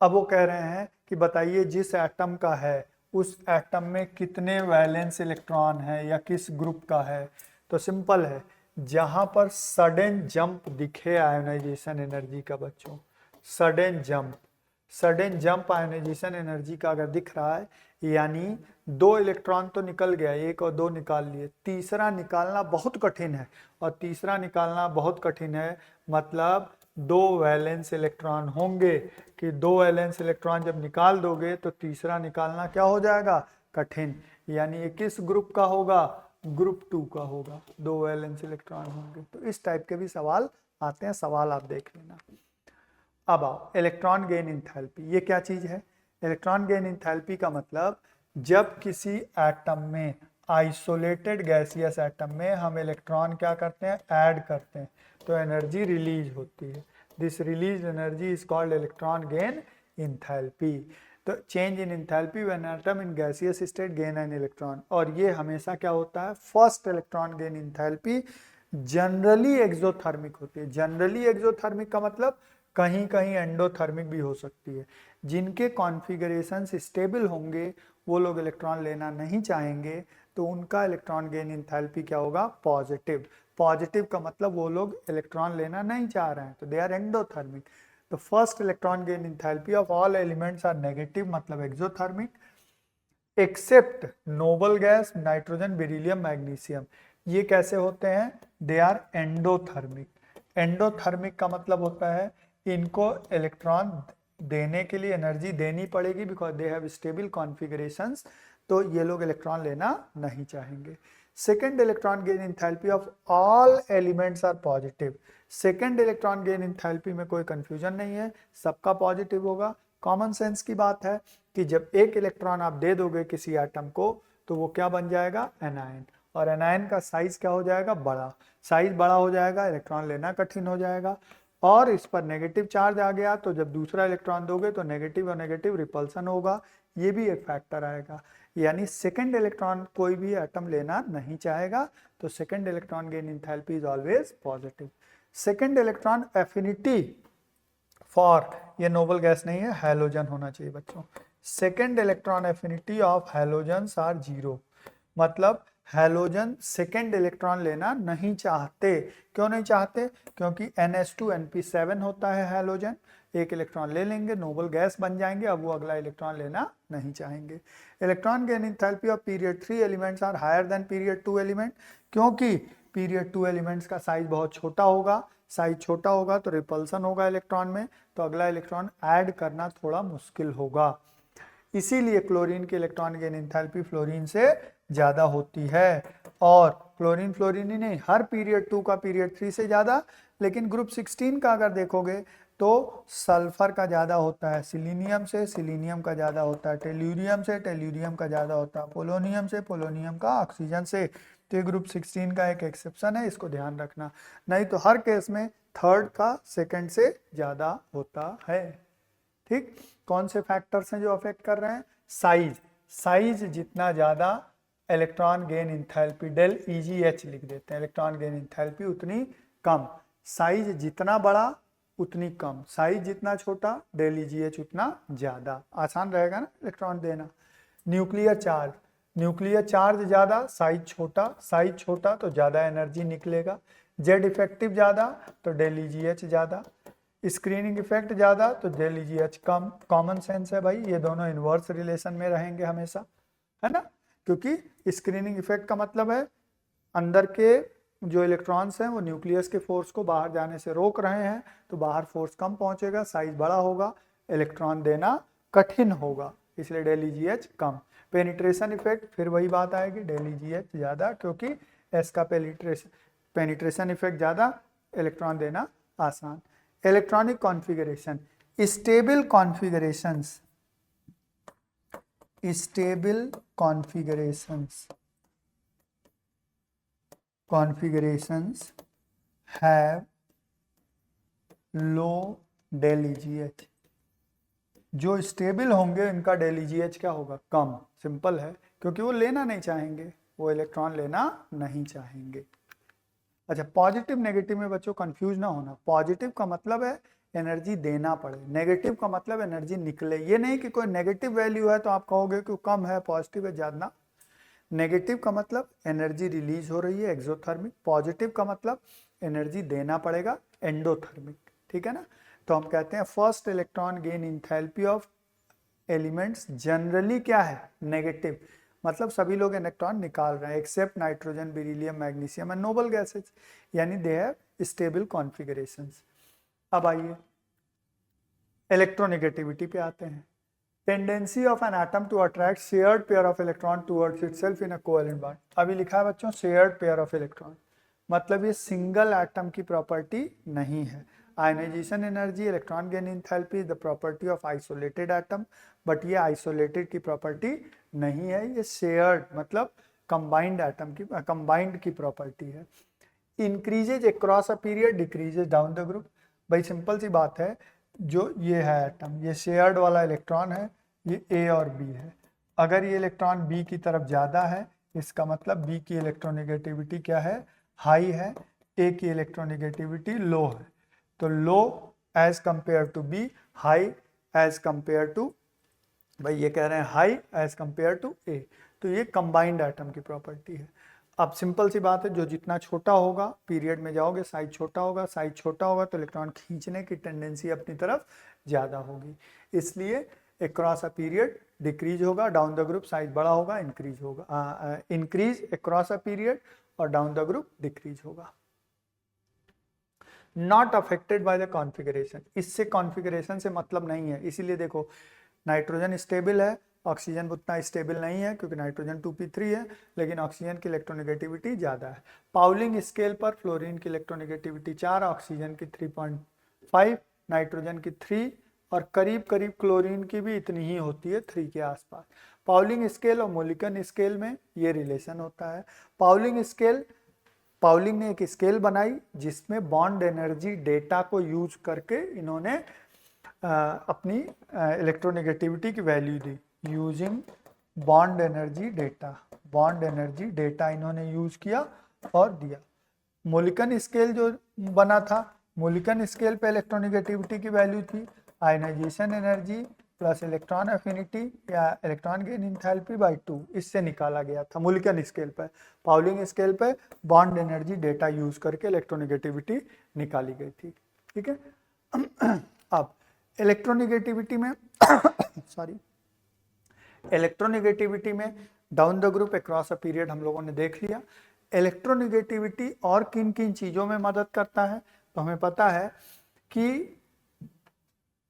अब वो कह रहे हैं कि बताइए जिस एटम का है उस एटम में कितने वैलेंस इलेक्ट्रॉन है या किस ग्रुप का है। तो सिंपल है, जहां पर सडन जंप दिखे आयोनाइजेशन एनर्जी का बच्चों, sudden jump, sudden jump ionisation energy का अगर दिख रहा है, यानी 2 इलेक्ट्रॉन तो निकल गया, 1 और 2 निकाल लिए, तीसरा निकालना बहुत कठिन है, और तीसरा निकालना बहुत कठिन है मतलब 2 वैलेंस इलेक्ट्रॉन होंगे, कि 2 वैलेंस इलेक्ट्रॉन जब निकाल दोगे तो तीसरा निकालना क्या हो जाएगा, कठिन। यानी ये किस ग्रुप का होगा, ग्रुप 2 का होगा, 2 वैलेंस इलेक्ट्रॉन होंगे। तो इस टाइप के भी सवाल आते हैं, सवाल आप देख लेना। अब आओ इलेक्ट्रॉन गेन इंथैल्पी, ये क्या चीज है? इलेक्ट्रॉन गेन इंथैल्पी का मतलब जब किसी एटम में, आइसोलेटेड गैसियस एटम में हम इलेक्ट्रॉन क्या करते हैं, ऐड करते हैं, तो एनर्जी रिलीज होती है। This release energy is called electron gain enthalpy. तो change in enthalpy when atom in gaseous state gain an electron, और ये हमेशा क्या होता है, first electron gain enthalpy generally exothermic होती है। जनरली एक्सोथर्मिक का मतलब कहीं कहीं एंडोथर्मिक भी हो सकती है। जिनके कॉन्फ़िगरेशन स्टेबल होंगे वो लोग इलेक्ट्रॉन लेना नहीं चाहेंगे, तो उनका इलेक्ट्रॉन गेन इंथैल्पी क्या होगा, पॉजिटिव। पॉजिटिव का मतलब वो लोग इलेक्ट्रॉन लेना नहीं चाह रहे हैं, तो दे आर एंडोथर्मिक। तो first electron gain enthalpy of all elements are negative, मतलब exothermic, except noble gas, nitrogen, beryllium, magnesium. ये कैसे होते हैं, दे आर एंडोथर्मिक। एंडोथर्मिक का मतलब होता है इनको इलेक्ट्रॉन देने के लिए एनर्जी देनी पड़ेगी, because they have stable configurations, तो ये लोग इलेक्ट्रॉन लेना नहीं चाहेंगे। Second electron gain enthalpy of all elements are positive. Second electron gain enthalpy में कोई कंफ्यूजन नहीं है, सबका पॉजिटिव होगा। कॉमन सेंस की बात है कि जब एक इलेक्ट्रॉन आप दे दोगे किसी एटम को, तो वो क्या बन जाएगा, एनायन, और एनायन का साइज क्या हो जाएगा, बड़ा। साइज बड़ा हो जाएगा, इलेक्ट्रॉन लेना कठिन हो जाएगा, और इस पर नेगेटिव चार्ज आ गया, तो जब दूसरा इलेक्ट्रॉन दोगे तो नेगेटिव और नेगेटिव रिपल्सन होगा, ये भी एक फैक्टर आएगा। यानी सेकंड इलेक्ट्रॉन कोई भी एटम लेना नहीं चाहेगा, तो second electron gain enthalpy is always positive. Second electron affinity for, ये नोबल गैस नहीं है, हैलोजन होना चाहिए बच्चों। Second electron affinity of halogens are 0, मतलब हैलोजन सेकेंड इलेक्ट्रॉन लेना नहीं चाहते। क्यों नहीं चाहते, क्योंकि NH2 NP7 होता है हैलोजन, एक इलेक्ट्रॉन ले लेंगे, नोबल गैस बन जाएंगे, अब वो अगला इलेक्ट्रॉन लेना नहीं चाहेंगे। Electron gain enthalpy of period 3 elements are higher than period 2 element, क्योंकि पीरियड 2 एलिमेंट्स का साइज बहुत छोटा होगा, साइज छोटा होगा तो रिपल्सन होगा इलेक्ट्रॉन में, तो अगला इलेक्ट्रॉन ऐड करना थोड़ा मुश्किल होगा। इसीलिए क्लोरीन की इलेक्ट्रॉन गेन इंथैल्पी फ्लोरीन से ज्यादा होती है, और क्लोरीन फ्लोरीन ही नहीं, हर पीरियड 2 का पीरियड 3 से ज्यादा। लेकिन ग्रुप 16 का अगर देखोगे तो सल्फर का ज्यादा होता है सिलीनियम से, सिलीनियम का ज्यादा होता है टेल्यूरियम से, टेल्यूरियम का ज्यादा होता है पोलोनियम से, पोलोनियम का ऑक्सीजन से। तो ये ग्रुप 16 का एक एक्सेप्शन है, इसको ध्यान रखना, नहीं तो हर केस में थर्ड का सेकंड से ज्यादा होता है। ठीक, कौन से फैक्टर्स हैं जो अफेक्ट कर रहे हैं, साइज, साइज जितना ज्यादा electron gain enthalpy, del EGH लिख देते हैं, इलेक्ट्रॉन गेन इंथैल्पी उतनी कम, साइज जितना बड़ा उतनी कम, साइज जितना छोटा डेल EGH उतना ज्यादा, आसान रहेगा ना इलेक्ट्रॉन देना। न्यूक्लियर चार्ज, न्यूक्लियर चार्ज ज्यादा, साइज छोटा, साइज छोटा तो ज्यादा एनर्जी निकलेगा। जेड इफेक्टिव ज्यादा तो डेल EGH ज्यादा, स्क्रीनिंग इफेक्ट ज्यादा तो डेल EGH कम। कॉमन सेंस है भाई, ये दोनों इनवर्स रिलेशन में रहेंगे हमेशा, है ना, क्योंकि स्क्रीनिंग इफेक्ट का मतलब है अंदर के जो इलेक्ट्रॉन्स हैं वो न्यूक्लियस के फोर्स को बाहर जाने से रोक रहे हैं, तो बाहर फोर्स कम पहुंचेगा, साइज बड़ा होगा, इलेक्ट्रॉन देना कठिन होगा, इसलिए डेल EGH कम। पेनिट्रेशन इफेक्ट फिर वही बात आएगी, डेल EGH ज्यादा, क्योंकि एस का पेनिट्रेशन इफेक्ट ज्यादा, इलेक्ट्रॉन देना आसान। Electronic configuration, stable configurations, stable configurations have low del EGH। जो स्टेबल होंगे इनका डेल EGH क्या होगा, कम। सिंपल है, क्योंकि वो लेना नहीं चाहेंगे, वो इलेक्ट्रॉन लेना नहीं चाहेंगे। अच्छा, पॉजिटिव नेगेटिव में बच्चों कंफ्यूज ना होना, पॉजिटिव का मतलब है एनर्जी देना पड़े, नेगेटिव का मतलब एनर्जी निकले। ये नहीं कि कोई नेगेटिव वैल्यू है तो आप कहोगे कि कम है, पॉजिटिव है ज्यादा। नेगेटिव का मतलब एनर्जी रिलीज हो रही है एक्सोथर्मिक, पॉजिटिव का मतलब एनर्जी देना पड़ेगा एंडोथर्मिक, ठीक है ना। तो हम कहते हैं first electron gain enthalpy of elements generally क्या है, नेगेटिव, मतलब सभी लोग इलेक्ट्रॉन निकाल रहे हैं except nitrogen, beryllium, magnesium and noble gases, यानी दे हैव स्टेबल कॉन्फ़िगरेशंस। अब आइए इलेक्ट्रोनेगेटिविटी पे आते हैं। Tendency of an atom to attract shared pair of electron towards itself in a covalent bond. अभी लिखा है बच्चों शेयर्ड पेयर ऑफ इलेक्ट्रॉन, मतलब ये सिंगल एटम की प्रॉपर्टी नहीं है। Ionisation energy, electron gain enthalpy is the property of isolated atom, but ये आइसोलेटेड की प्रॉपर्टी नहीं है, ये शेयर्ड मतलब कंबाइंड एटम की, कंबाइंड की प्रॉपर्टी है। Increases across a period, decreases down the group. भाई सिंपल सी बात है, जो ये है एटम, ये शेयर्ड वाला इलेक्ट्रॉन है, ये ए और बी है। अगर ये इलेक्ट्रॉन बी की तरफ ज़्यादा है, इसका मतलब बी की इलेक्ट्रोनेगेटिविटी क्या है, हाई है, ए की इलेक्ट्रोनेगेटिविटी लो है। तो low as compare to B, high as compare to, भाई ये कह रहे हैं high as compare to A, तो ये कंबाइंड एटम की प्रॉपर्टी है। अब सिंपल सी बात है, जो जितना छोटा होगा, पीरियड में जाओगे साइज छोटा होगा, साइज छोटा होगा तो इलेक्ट्रॉन खींचने की टेंडेंसी अपनी तरफ ज़्यादा होगी, इसलिए अक्रॉस अ पीरियड डिक्रीज होगा, डाउन द ग्रुप साइज बड़ा होगा, इंक्रीज होगा, इंक्रीज अक्रॉस अ पीरियड और डाउन द ग्रुप डिक्रीज होगा। Not affected by the configuration, इससे कॉन्फ़िगरेशन से मतलब नहीं है, इसीलिए देखो नाइट्रोजन स्टेबल है, ऑक्सीजन उतना स्टेबल नहीं है क्योंकि नाइट्रोजन 2p3 है, लेकिन ऑक्सीजन की इलेक्ट्रोनेगेटिविटी ज़्यादा है। पाउलिंग स्केल पर फ्लोरीन की इलेक्ट्रोनेगेटिविटी 4, ऑक्सीजन की 3.5, नाइट्रोजन की 3 और करीब करीब क्लोरीन की भी इतनी ही होती है, 3 के आसपास। पाउलिंग स्केल और मोलिकन स्केल में ये रिलेशन होता है। पाउलिंग ने एक स्केल बनाई जिसमें बॉन्ड एनर्जी डेटा को यूज करके इन्होंने अपनी इलेक्ट्रोनेगेटिविटी की वैल्यू दी, यूजिंग बॉन्ड एनर्जी डेटा इन्होंने यूज किया और दिया। मोलिकन स्केल जो बना था, मोलिकन स्केल पे इलेक्ट्रोनेगेटिविटी की वैल्यू थी ionisation energy plus electron affinity या इलेक्ट्रॉन गेन एंथैल्पी बाय 2, इससे निकाला गया था मोलिकन स्केल पे। पाउलिंग स्केल पे बॉन्ड एनर्जी डेटा यूज करके इलेक्ट्रोनेगेटिविटी निकाली गई थी, ठीक है। अब इलेक्ट्रोनेगेटिविटी में सॉरी, इलेक्ट्रोनेगेटिविटी में down the group across a period हम लोगों ने देख लिया। इलेक्ट्रोनेगेटिविटी और किन किन चीजों में मदद करता है, तो हमें पता है कि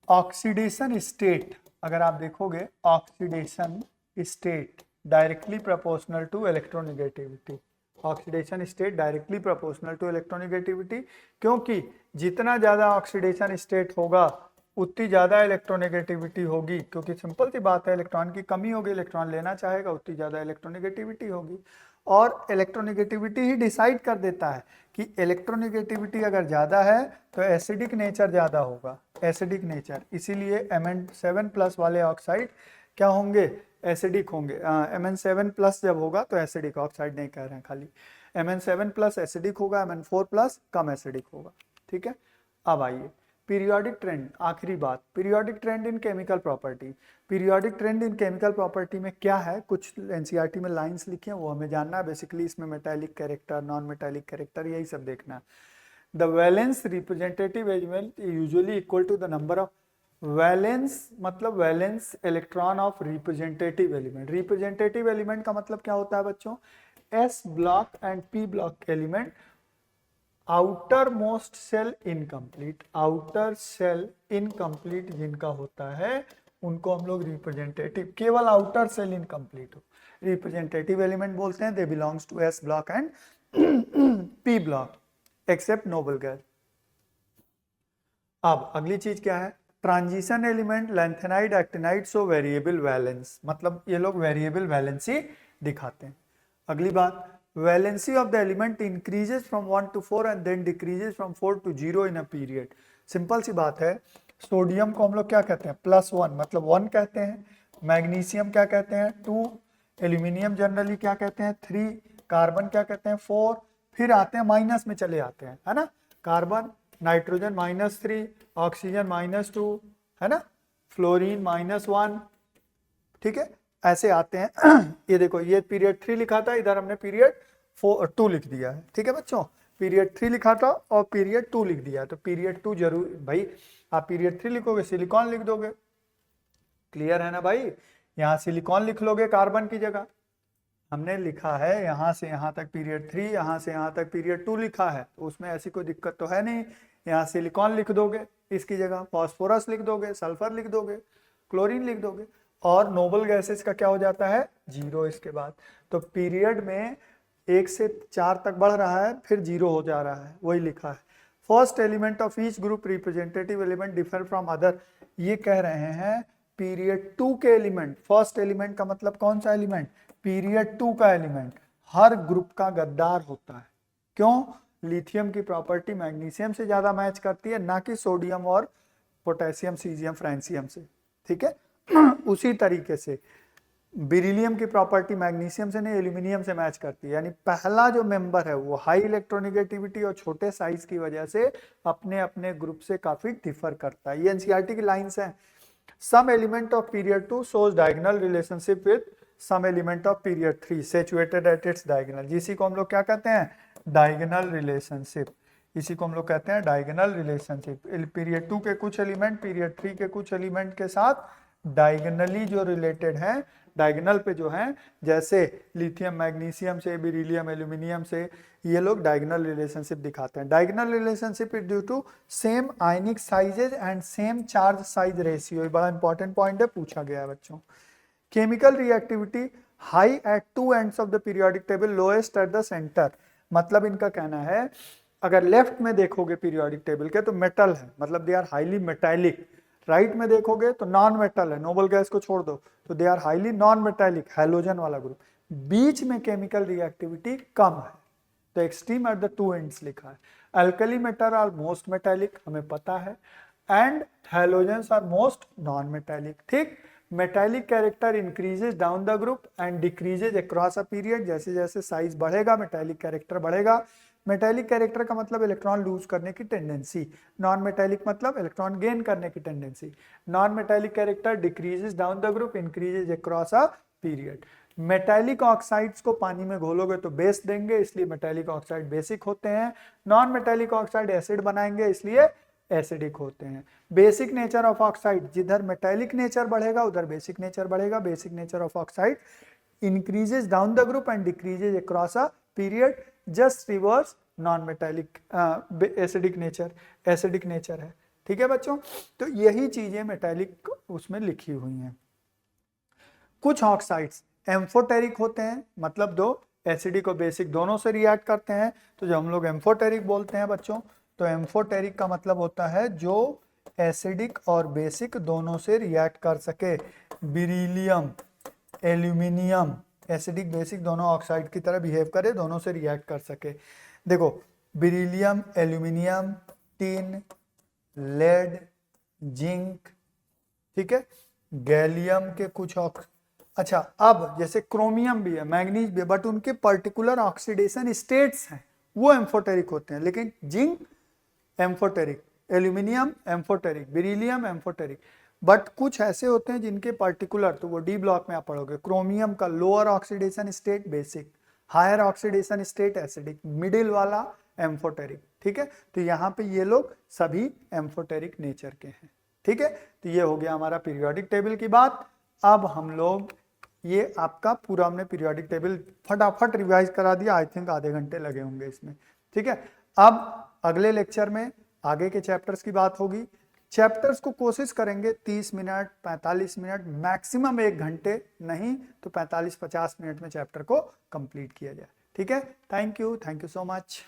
ऑक्सीडेशन स्टेट, अगर आप देखोगे oxidation state directly proportional to electronegativity, oxidation state directly proportional to electronegativity, क्योंकि जितना ज़्यादा ऑक्सीडेशन स्टेट होगा उतनी ज़्यादा इलेक्ट्रोनेगेटिविटी होगी, क्योंकि सिंपल सी बात है इलेक्ट्रॉन की कमी होगी, इलेक्ट्रॉन लेना चाहेगा उतनी ज़्यादा इलेक्ट्रोनेगेटिविटी होगी। और इलेक्ट्रोनेगेटिविटी ही डिसाइड कर देता है कि इलेक्ट्रोनेगेटिविटी अगर ज़्यादा है तो एसिडिक नेचर ज़्यादा होगा, एसिडिक नेचर, इसीलिए Mn7+ वाले ऑक्साइड क्या होंगे, एसिडिक होंगे। Mn7+ जब होगा तो एसिडिक, ऑक्साइड नहीं कह रहे हैं खाली, Mn7+ एसिडिक होगा, Mn4+ कम एसिडिक होगा, ठीक है। अब आइए पीरियोडिक ट्रेंड, आखिरी बात, पीरियोडिक ट्रेंड इन केमिकल प्रॉपर्टी। पीरियोडिक ट्रेंड इन केमिकल प्रॉपर्टी में क्या है, कुछ एनसीईआरटी में लाइंस लिखी हैं वो हमें जानना है, बेसिकली इसमें metallic character, non metallic character, यही सब देखना है। The valence representative element usually equal to the number of, valence मतलब valence electron of representative element. Representative element का मतलब क्या होता है बच्चों, S block and P block element, outer most shell incomplete, outer shell incomplete जिनका होता है उनको हम लोग रिप्रेजेंटेटिव, केवल आउटर सेल इनकम्प्लीट हो, रिप्रेजेंटेटिव एलिमेंट बोलते हैं। They belongs to S block and P block except noble gas. अब अगली चीज क्या है, transition element, lanthanide, actinide, so variable valence, मतलब ये लोग वेरिएबल वैलेंसी दिखाते हैं। अगली बात, valency of the element increases from 1 to 4 and then decreases from 4 to 0 in a period. Simple सी बात है, सोडियम को हम लोग क्या कहते हैं, +1 मतलब 1 कहते हैं, मैग्नीशियम क्या कहते हैं 2, एल्यूमिनियम जनरली क्या कहते हैं 3, कार्बन क्या कहते हैं 4, फिर आते हैं माइनस में चले आते हैं, है ना, कार्बन, नाइट्रोजन -3, ऑक्सीजन -2, है ना, फ्लोरीन -1, ठीक है, ऐसे आते हैं। ये देखो ये पीरियड 3 लिखा था, इधर हमने पीरियड 2 लिख दिया है, ठीक है बच्चों, पीरियड 3 लिखा था और पीरियड 2 लिख दिया, तो पीरियड 2 जरूर भाई, आप पीरियड 3 लिखोगे सिलिकॉन लिख दोगे, क्लियर है ना भाई। यहाँ सिलिकॉन लिख लोगे कार्बन की जगह, हमने लिखा है यहाँ से यहाँ तक पीरियड 3, यहाँ से यहाँ तक पीरियड 2 लिखा है, तो उसमें ऐसी कोई दिक्कत तो है नहीं। यहाँ सिलिकॉन लिख दोगे, इसकी जगह फॉस्फोरस लिख दोगे, सल्फर लिख दोगे, क्लोरीन लिख दोगे, और नोबल गैसेस का क्या हो जाता है 0 इसके बाद। तो पीरियड में 1 से 4 तक बढ़ रहा है, फिर 0 हो जा रहा है, वही लिखा है। First element of each group representative element differ from other, ये कह रहे हैं पीरियड 2 के एलिमेंट, फर्स्ट एलिमेंट का मतलब कौन सा एलिमेंट, पीरियड 2 का एलिमेंट हर ग्रुप का गद्दार होता है। क्यों, लिथियम की प्रॉपर्टी मैग्नीशियम से ज्यादा मैच करती है, ना कि सोडियम और पोटेशियम, सीजियम, फ्रांसियम से, ठीक है। उसी तरीके से बेरिलियम की प्रॉपर्टी मैग्नीशियम से नहीं, एल्यूमिनियम से मैच करती है, यानी पहला जो मेंबर है वो हाई इलेक्ट्रोनेगेटिविटी और छोटे साइज की वजह से अपने अपने ग्रुप से काफी डिफर करता है। ये एनसीईआरटी की लाइंस हैं। Some element of period 2 shows diagonal relationship with some element of period 3 saturated at its diagonal, जिसी को हम लोग क्या कहते हैं, डायगोनल रिलेशनशिप, इसी को हम लोग कहते हैं डायगोनल रिलेशनशिप। पीरियड 2 के कुछ एलिमेंट पीरियड 3 के कुछ एलिमेंट के साथ डायगोनली जो रिलेटेड हैं, डायगोनल पे जो हैं, जैसे लिथियम मैग्नीशियम से, बेरिलियम एल्यूमिनियम से, ये लोग डायगोनल रिलेशनशिप दिखाते हैं। Diagonal relationship is due to same ionic sizes and same charge size ratio, बड़ा इंपॉर्टेंट पॉइंट है, पूछा गया है बच्चों। Chemical reactivity high at two ends of the periodic table, lowest at the centre, मतलब इनका कहना है अगर लेफ्ट में देखोगे पीरियोडिक टेबल के तो मेटल है, मतलब they are highly metallic, right में देखोगे तो नॉन मेटल है, नोबल गैस को छोड़ दो तो they are highly non metallic, halogen वाला ग्रुप, बीच में केमिकल रिएक्टिविटी कम है, तो extreme at the two ends लिखा है। Alkali metal are most metallic, हमें पता है, and halogens are most non metallic, ठीक। Metallic character increases down the group and decreases across a period, जैसे जैसे साइज बढ़ेगा मेटालिक कैरेक्टर बढ़ेगा। मेटालिक कैरेक्टर का मतलब इलेक्ट्रॉन लूज करने की टेंडेंसी, नॉन मेटालिक मतलब इलेक्ट्रॉन गेन करने की tendency. Non metallic character decreases down the group, increases across a period. Metallic oxides को पानी में घोलोगे तो बेस देंगे, इसलिए मेटालिक ऑक्साइड बेसिक होते हैं। नॉन मेटालिक ऑक्साइड एसिड बनाएंगे, इसलिए एसिडिक होते हैं। बेसिक नेचर ऑफ ऑक्साइड, जिधर मेटालिक नेचर बढ़ेगा उधर बेसिक नेचर बढ़ेगा। Basic nature of oxide increases down the group and decreases across a period, just reverse non metallic acidic nature है, ठीक है बच्चों। तो यही चीजें मेटालिक उसमें लिखी हुई हैं। कुछ ऑक्साइड्स एम्फोटेरिक होते हैं, मतलब दो एसिडिक और बेसिक दोनों से रिएक्ट करते हैं, तो जब हम लोग एम्फोटेरिक बोलते हैं बच्चों, तो एम्फोटेरिक का मतलब होता है जो एसिडिक और बेसिक दोनों से रिएक्ट कर सके। बेरिलियम एल्यूमिनियम एसिडिक बेसिक दोनों ऑक्साइड की तरह बिहेव करे, दोनों से रिएक्ट कर सके। देखो beryllium aluminium tin lead zinc, ठीक है, गैलियम के कुछ अच्छा, अब जैसे क्रोमियम भी है, मैग्नीज भी है, बट उनके पर्टिकुलर ऑक्सीडेशन स्टेट्स हैं, वो एम्फोटेरिक होते हैं। लेकिन zinc amphoteric, aluminium amphoteric, beryllium amphoteric, but कुछ ऐसे होते हैं जिनके पर्टिकुलर, तो वो डी ब्लॉक में आप पढ़ोगे। क्रोमियम का lower oxidation state basic, higher oxidation state acidic, middle वाला एम्फोटेरिक, ठीक है। तो यहाँ पे ये लोग सभी एम्फोटेरिक नेचर के हैं, ठीक है। तो ये हो गया हमारा पीरियोडिक टेबल की बात। अब हम लोग ये आपका पूरा हमने पीरियोडिक टेबल फटाफट रिवाइज करा दिया, आई थिंक आधे घंटे लगे होंगे इसमें, ठीक है। अब अगले लेक्चर में आगे के चैप्टर्स की बात होगी। चैप्टर्स को कोशिश करेंगे 30 मिनट 45 मिनट मैक्सिमम 1 घंटे, नहीं तो 45-50 मिनट में चैप्टर को कंप्लीट किया जाए, ठीक है। Thank you so much.